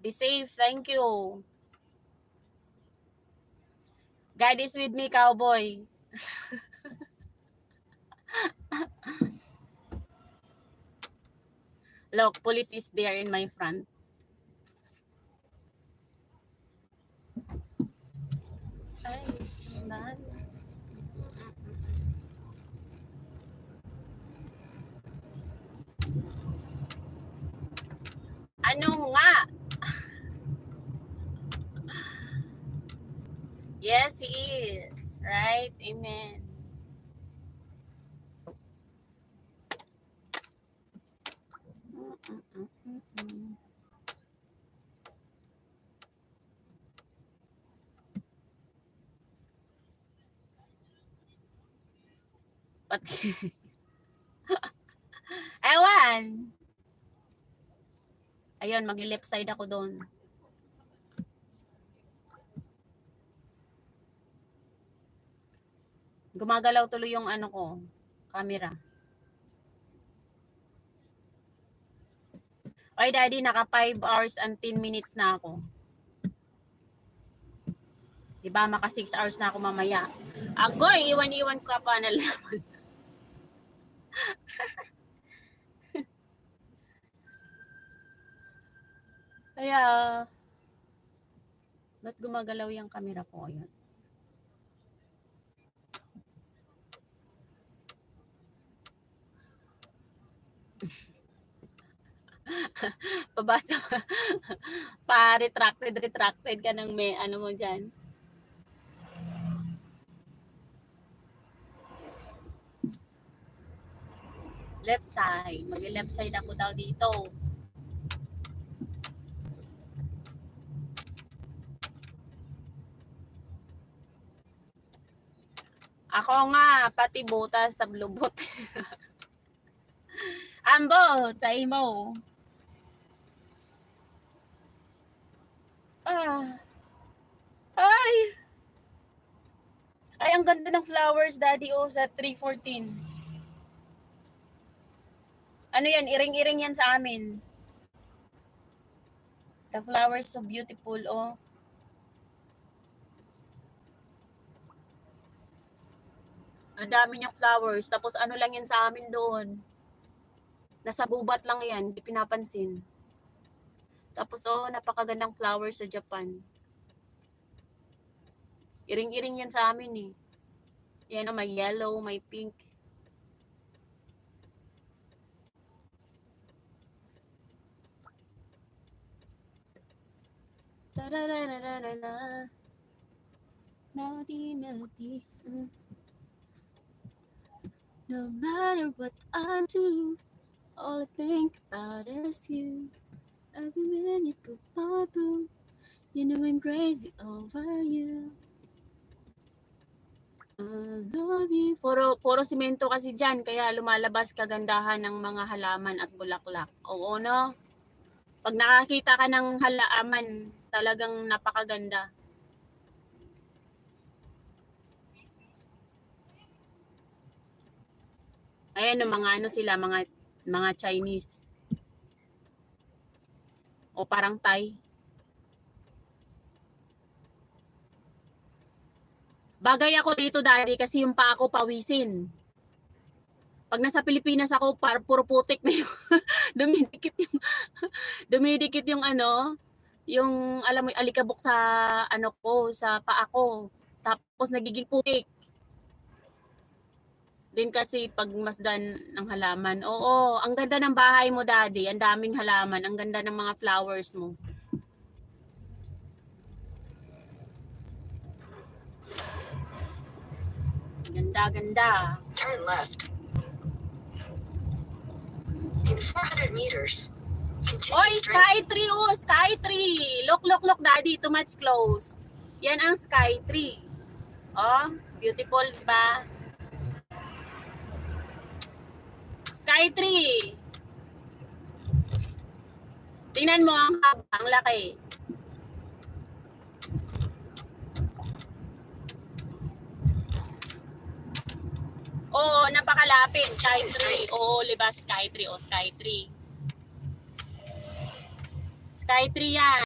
Be safe. Thank you. God is with me, cowboy. Look, police is there in my front. Ay, sandal. Ano nga? Yes, he is. Right? Amen. Pati. Ewan. Ayun, mag-left side ako doon. Gumagalaw tuloy yung ano ko, camera. Ay, daddy, naka 5 hours and 10 minutes na ako. Diba, maka 6 hours na ako mamaya. Agoy, iwan-iwan ko pa na laman. Kaya, ba't gumagalaw yung camera ko? Ayun. Pabasa retracted ka ng may ano mo dyan. Left side. Mag-left side ako daw dito. Ako nga, pati butas sa blubot. Ambo, chay mo. Ay! Ay, ang ganda ng flowers, daddy, sa 314. Ano yan? Iring-iring yan sa amin. The flowers so beautiful, oh. Ang dami niyang flowers. Tapos ano lang yan sa amin doon. Nasa gubat lang yan. Hindi pinapansin. Tapos, napakagandang flowers sa Japan. Iring-iring yan sa amin, eh. Yan, may yellow, may pink. Tararararara. Melody. No matter what I do, all I think about is you. Every minute you put my boom, you know I'm crazy over you. I love you. Puro simento kasi dyan, kaya lumalabas kagandahan ng mga halaman at bulaklak. Oo, no? Pag nakakita ka ng halaman, talagang napakaganda. Ayan, mga ano sila, mga Chinese. O parang Thai. Bagay ako dito, daddy, kasi yung pa ako pawisin. Pag nasa Pilipinas ako, puro putik na yung dumidikit yung ano, yung alam mo, alikabok sa ano ko, sa paa ko. Tapos nagiging putik. Din kasi pagmasdan ng halaman. Oo, ang ganda ng bahay mo, daddy. Ang daming halaman. Ang ganda ng mga flowers mo. Ganda. Turn left. In 400 meters. Oy, Sky Tree, Sky Tree. Look, daddy, too much close. Yan ang Sky Tree. Oh, beautiful, diba? Sky Tree. Tingnan mo, ang laki. Oo, napakalapit. Sky Tree. Oo, diba? Sky Tree. Sky Tree yan.